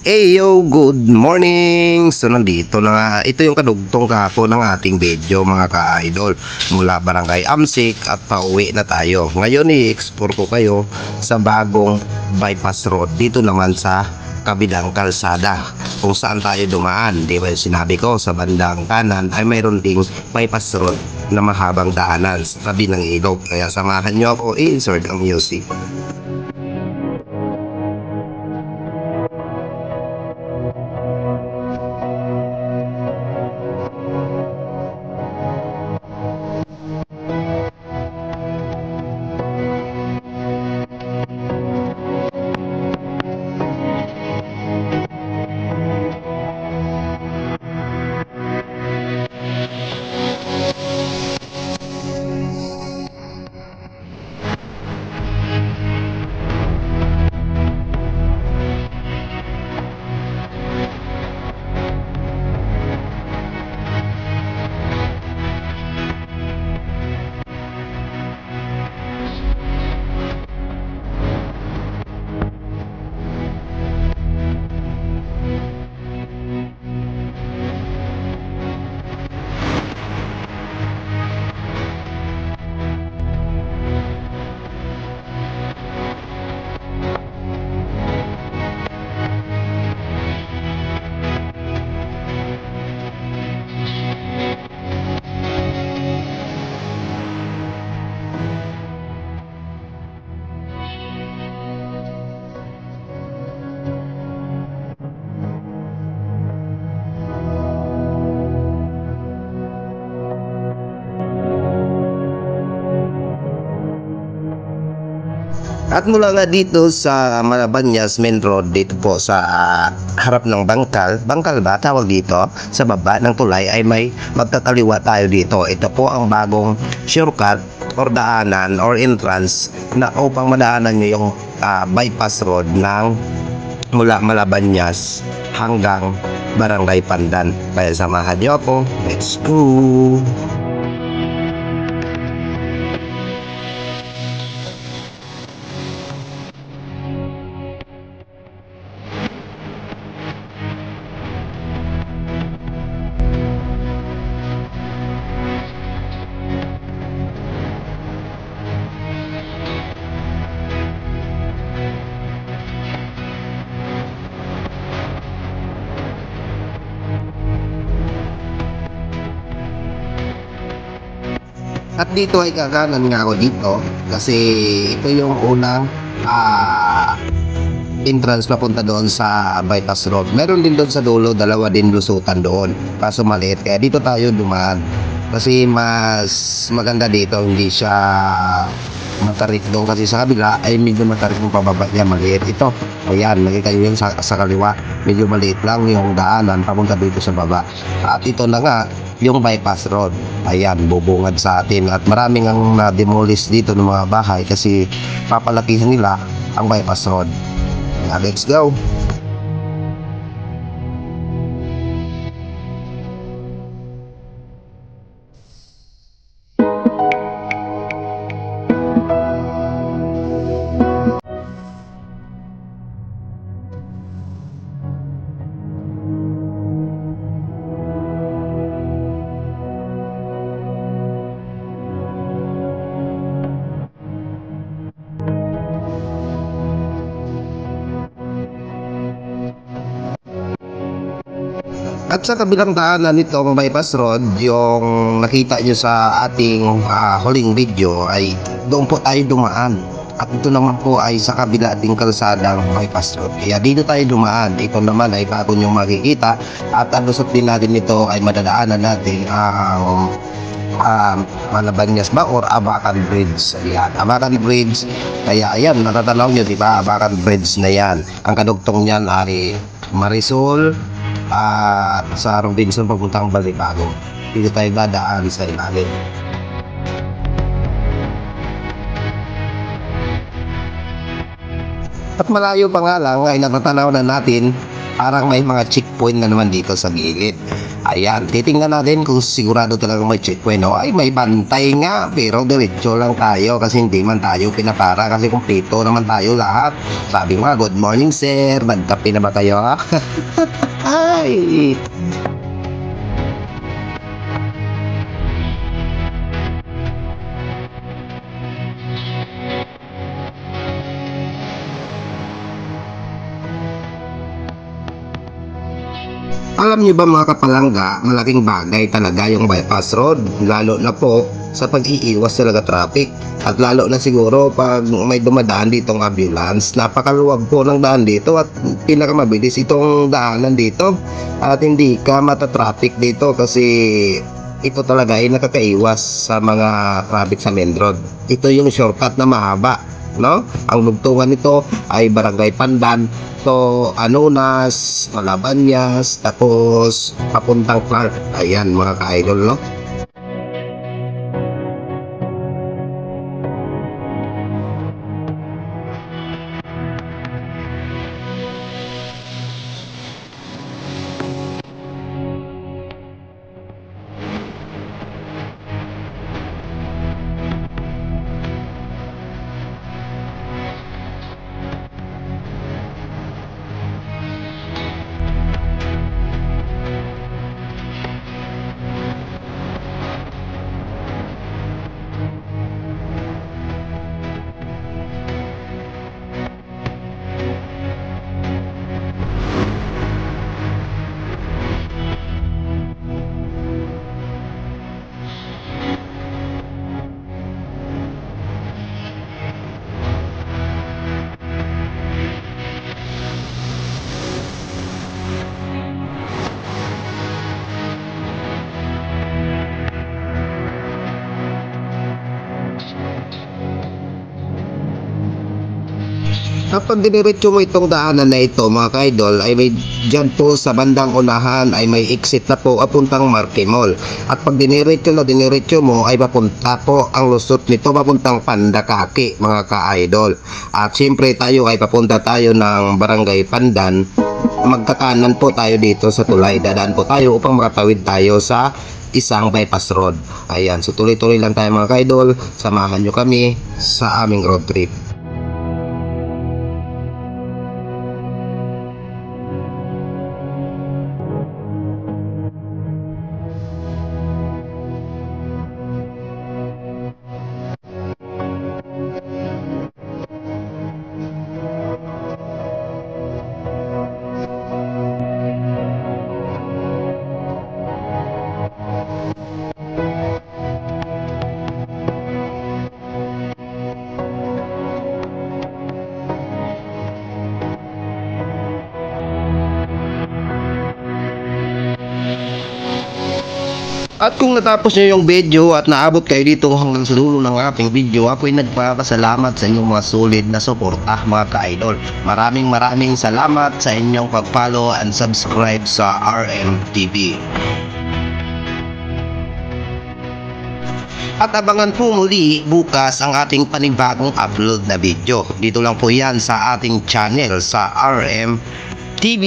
Yo, good morning! So nandito na nga, ito yung kadugtong kahapon ng ating video mga ka-idol mula Barangay Amsik at pauwi na tayo. Ngayon i-explore ko kayo sa bagong bypass road dito naman sa kabilang kalsada kung saan tayo dumaan. Di ba sinabi ko sa bandang kanan ay mayroon ding bypass road na mahabang daanan sa tabi ng ilog. Kaya samahan nyo ako i-insert ang music. At mula nga dito sa Malabanyas Main Road, dito po sa harap ng bangkal ba tawag dito, sa baba ng tulay ay may magkakaliwa tayo dito. Ito po ang bagong shortcut or daanan or entrance na upang madaanan nyo yung bypass road ng mula Malabanyas hanggang Barangay Pandan. Kaya samahan nyo ako, let's go! At dito ay kakanan nga ako dito kasi ito yung unang entrance papunta doon sa bypass road. Meron din doon sa dulo, dalawa din lusutan doon. Kaso maliit. Kaya dito tayo dumaan. Kasi mas maganda dito, hindi siya matarik doon. Kasi sa kabila ay medyo matarik yung pababa niya, maliit. Ito, ayan, nakita nyo yung sa kaliwa. Medyo maliit lang yung daanan papunta dito sa baba. At ito na nga, yung bypass road. Ayan, bubungad sa atin. At maraming ang na-demolish dito ng mga bahay kasi papalakihan nila ang bypass road. Let's go! At sa kabilang daanan nito ang bypass road, yung nakita nyo sa ating huling video ay doon po tayo dumaan. At ito naman po ay sa kabila ding kalsadang bypass road. Kaya dito tayo dumaan. Ito naman ay bago nyo makikita. At ang lusot din natin ito ay madadaanan natin ang Malabanyas ba or Abacan Bridge. Ayan, Abacan Bridge. Kaya ayan, natatanaw nyo diba, Abacan Bridge na yan. Ang kadugtong niyan ay Marisol sa Robinson papuntang Balibago. Dito tayo dadaan sa ilalim. At malayo pa nga lang ay natatanaw na natin parang may mga checkpoint na naman dito sa gilid. Ayan, titingnan natin kung sigurado talaga may checkpoint. No? Ay, may bantay nga, pero diretso lang tayo kasi hindi man tayo pinapara kasi kumpleto naman tayo lahat. Sabi nga, good morning sir, nagkape na ba kayo? Ay, alam niyo ba mga kapalangga, malaking bagay talaga yung bypass road, lalo na po sa pag-iiwas talaga traffic. At lalo na siguro pag may dumadaan ditong ambulance, napakaluwag po ng daan dito at pinakamabilis itong daanan dito. At hindi ka matatraffic dito kasi ito talaga ay nakakaiwas sa mga traffic sa main road. Ito yung shortcut na mahaba, no? Ang lugtungan nito ay Barangay Pandan to Anonas, Malabanyas, tapos papuntang Clark. Ayan mga ka-idol, no? Kapag diniretso mo itong daanan na ito mga ka-idol, ay may dyan po sa bandang unahan ay may exit na po apuntang Marque Mall. At pag diniretso mo ay papunta po ang lusot nito papuntang Pandakaki mga ka-idol. At siyempre tayo ay papunta tayo ng Barangay Pandan. Magkakanan po tayo dito sa tulay. Dadaan po tayo upang makatawid tayo sa isang bypass road. Ayan, so tuloy-tuloy lang tayo mga ka-idol. Samahan nyo kami sa aming road trip. At kung natapos nyo yung video at naabot kayo dito hanggang sa dulo ng ating video, ako'y nagpapasalamat sa inyong mga solid na suporta mga ka-idol. Maraming salamat sa inyong pag-follow and subscribe sa RMTV. At abangan po muli bukas ang ating panibagong upload na video. Dito lang po yan sa ating channel sa RMTV.